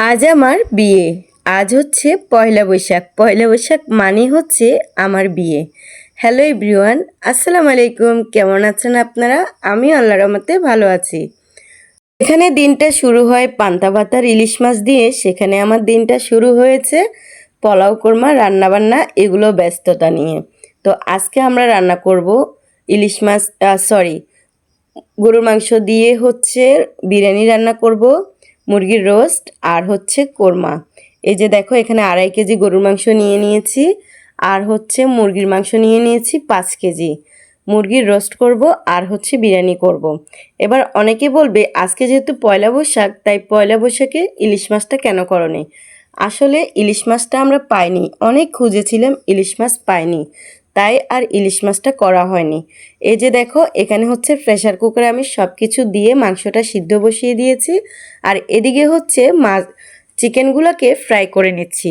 আজ আমার বিয়ে। আজ হচ্ছে পয়লা বৈশাখ। পয়লা বৈশাখ মানে হচ্ছে আমার বিয়ে। হ্যালো এভরিওয়ান, আসসালামু আলাইকুম। কেমন আছেন আপনারা? আমি আল্লাহর রহমতে ভালো আছি। এখানে দিনটা শুরু হয় পান্তা ভাতার ইলিশ মাছ দিয়ে। সেখানে আমার দিনটা শুরু হয়েছে পোলাও কোরমা রান্নাবান্না এগুলো ব্যস্ততা নিয়ে। তো আজকে আমরা রান্না করব ইলিশ মাছ, সরি, গরুর মাংস দিয়ে হচ্ছে বিরিয়ানি রান্না করব, মুরগির রোস্ট আর হচ্ছে কোরমা। এই যে দেখো, এখানে 2.5 কেজি গরুর মাংস নিয়ে নিয়েছি আর হচ্ছে মুরগির মাংস নিয়ে নিয়েছি 5 কেজি। মুরগির রোস্ট করব আর হচ্ছে বিরিয়ানি করব। এবার অনেকে বলবে আজকে যেহেতু পয়লা বৈশাখ, তাই পয়লা বৈশাখে ইলিশ মাছটা কেন করনি? আসলে ইলিশ মাছটা আমরা পাইনি, অনেক খুঁজেছিলাম, ইলিশ মাছ পাইনি, তাই আর ইলিশ মাছটা করা হয়নি। এই যে দেখো, এখানে হচ্ছে প্রেসার কুকারে আমি সব কিছু দিয়ে মাংসটা সিদ্ধ বসিয়ে দিয়েছি আর এদিকে হচ্ছে চিকেনগুলোকে ফ্রাই করে নিচ্ছি।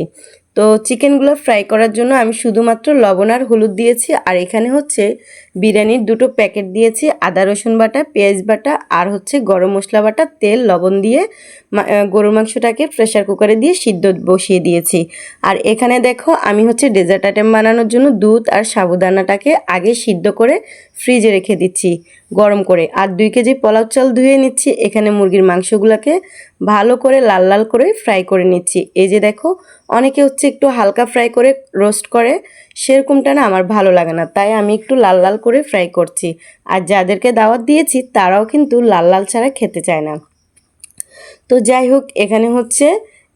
তো চিকেনগুলো ফ্রাই করার জন্য আমি শুধুমাত্র লবণ আর হলুদ দিয়েছি আর এখানে হচ্ছে বিরিয়ানির 2টো প্যাকেট দিয়েছি, আদা রসুন বাটা, পেঁয়াজ বাটা আর হচ্ছে গরম মশলা বাটা, তেল লবণ দিয়ে গরুর মাংসটাকে প্রেসার কুকারে দিয়ে সিদ্ধ বসিয়ে দিয়েছি। আর এখানে দেখো, আমি হচ্ছে ডেজার্ট আইটেম বানানোর জন্য দুধ আর সাবুদানাটাকে আগে সিদ্ধ করে ফ্রিজে রেখে দিচ্ছি গরম করে। আর 2 কেজি পোলাও চাল ধুয়ে নিচ্ছি। এখানে মুরগির মাংসগুলোকে ভালো করে লাল লাল করে ফ্রাই করে নিচ্ছি। এই যে দেখো, অনেকে হচ্ছে একটু হালকা ফ্রাই করে রোস্ট করে, সেরকমটা না আমার ভালো লাগে না, তাই আমি একটু লাল লাল করে ফ্রাই করছি। আর যাদেরকে দাওয়াত দিয়েছি তারাও কিন্তু লাল লাল ছাড়া খেতে চায় না। তো যাই হোক, এখানে হচ্ছে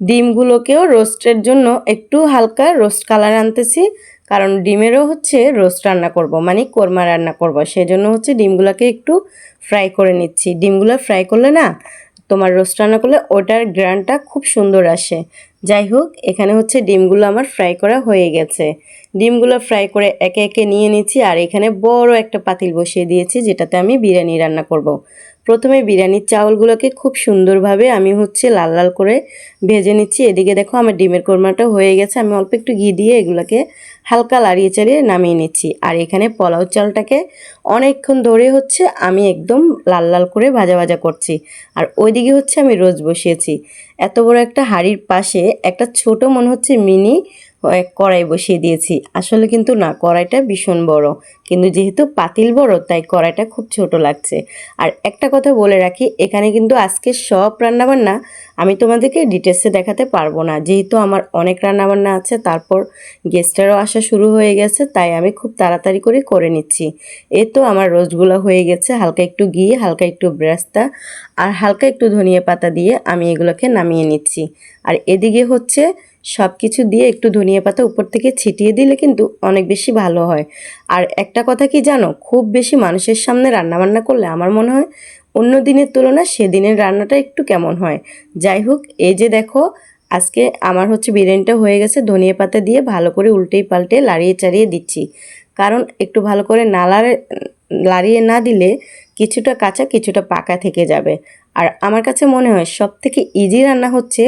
ডিমগুলোকেও রোস্টের জন্য একটু হালকা রোস্ট কালার আনতেছি, কারণ ডিমেরও হচ্ছে রোস্ট রান্না করব, মানে কোরমা রান্না করব, সেজন্য হচ্ছে ডিমগুলোকে একটু ফ্রাই করে নিচ্ছি। ডিমগুলো ফ্রাই করলে না, তোমার রোস্ট রান্না করলে ওটার গ্রানটা খুব সুন্দর আসে। যাই হোক, এখানে হচ্ছে ডিমগুলো আমার ফ্রাই করা হয়ে গেছে। ডিমগুলো ফ্রাই করে একে একে নিয়ে নিচ্ছি আর এখানে বড় একটা পাতিল বসিয়ে দিয়েছি, যেটাতে আমি বিরিয়ানি রান্না করব। প্রথমে বিরিয়ানির চাউলগুলোকে খুব সুন্দরভাবে আমি হচ্ছে লাল লাল করে ভেজে নিচ্ছি। এদিকে দেখো, আমার ডিমের কোরমাটা হয়ে গেছে। আমি অল্প একটু ঘি দিয়ে এগুলোকে হালকা লাড়িয়ে চাড়িয়ে নামিয়ে নিচ্ছি। আর এখানে পোলাও চালটাকে অনেকক্ষণ ধরে হচ্ছে আমি একদম লাল লাল করে ভাজা ভাজা করছি। আর ওইদিকে হচ্ছে আমি রোজ বসিয়েছি। এত বড় একটা হাঁড়ির পাশে একটা ছোট মনে হচ্ছে মিনি কড়াই বসিয়ে দিয়েছি। আসলে কিন্তু না, কড়াইটা ভীষণ বড়, কিন্তু যেহেতু পাতিল বড় তাই কড়াইটা খুব ছোট লাগছে। আর একটা কথা বলে রাখি, এখানে কিন্তু আজকে সব রান্নাবান্না আমি তোমাদেরকে ডিটেলসে দেখাতে পারবো না, যেহেতু আমার অনেক রান্নাবান্না আছে, তারপর গেস্টেরও আসা শুরু হয়ে গেছে, তাই আমি খুব তাড়াতাড়ি করে নিচ্ছি। এই তো আমার রোস্টগুলো হয়ে গেছে। হালকা একটু ঘি, হালকা একটু ব্রেস্তা আর হালকা একটু ধনিয়া পাতা দিয়ে আমি এগুলোকে নামিয়ে নিচ্ছি। আর এদিকে হচ্ছে সব কিছু দিয়ে একটু ধনিয়া পাতা উপর থেকে ছিটিয়ে দিলে কিন্তু অনেক বেশি ভালো হয়। আর একটা কথা কি জানো, খুব বেশি মানুষের সামনে রান্নাবান্না করলে আমার মনে হয় অন্য দিনের তুলনায় সেদিনের রান্নাটা একটু কেমন হয়। যাই হোক, এই যে দেখো, আজকে আমার হচ্ছে বিরিয়ানিটা হয়ে গেছে। ধনিয়া পাতা দিয়ে ভালো করে উল্টেই পাল্টে লাড়িয়ে চাড়িয়ে দিচ্ছি, কারণ একটু ভালো করে লাড়িয়ে না দিলে কিছুটা কাঁচা কিছুটা পাকা থেকে যাবে। আর আমার কাছে মনে হয় সবথেকে ইজি রান্না হচ্ছে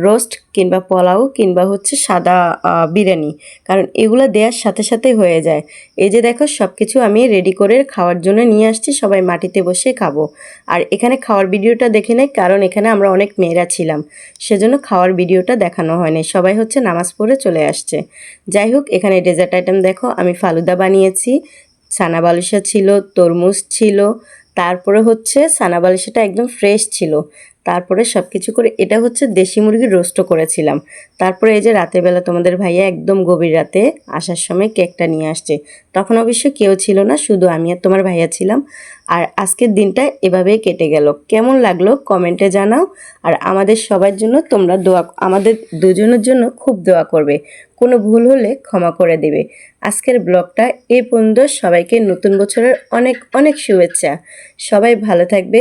রোস্ট কিংবা পোলাও কিংবা হচ্ছে সাদা বিরিয়ানি, কারণ এগুলো দেওয়ার সাথে সাথেই হয়ে যায়। এই যে দেখো, সব কিছু আমি রেডি করে খাওয়ার জন্য নিয়ে আসছি, সবাই মাটিতে বসে খাবো। আর এখানে খাওয়ার ভিডিওটা দেখে নেই, কারণ এখানে আমরা অনেক মেয়েরা ছিলাম, সেজন্য খাওয়ার ভিডিওটা দেখানো হয়নি, সবাই হচ্ছে নামাজ পড়ে চলে আসছে। যাই হোক, এখানে ডেজার্ট আইটেম দেখো, আমি ফালুদা বানিয়েছি, ছানা বালুশা ছিল, তরমুজ ছিল, তারপরে হচ্ছে ছানা বালুশাটা একদম ফ্রেশ ছিল। তারপরে সব কিছু করে এটা হচ্ছে দেশি মুরগির রোস্টও করেছিলাম। তারপরে এই যে রাতের বেলা তোমাদের ভাইয়া একদম গভীর রাতে আসার সময় কেকটা নিয়ে আসছে। তখন অবশ্য কেউ ছিল না, শুধু আমি আর তোমার ভাইয়া ছিলাম। আর আজকের দিনটা এভাবেই কেটে গেল। কেমন লাগলো কমেন্টে জানাও। আর আমাদের সবার জন্য তোমরা আমাদের দুজনের জন্য খুব দোয়া করবে। কোনো ভুল হলে ক্ষমা করে দেবে। আজকের ব্লগটা এই পর্যন্ত। সবাইকে নতুন বছরের অনেক অনেক শুভেচ্ছা। সবাই ভালো থাকবে।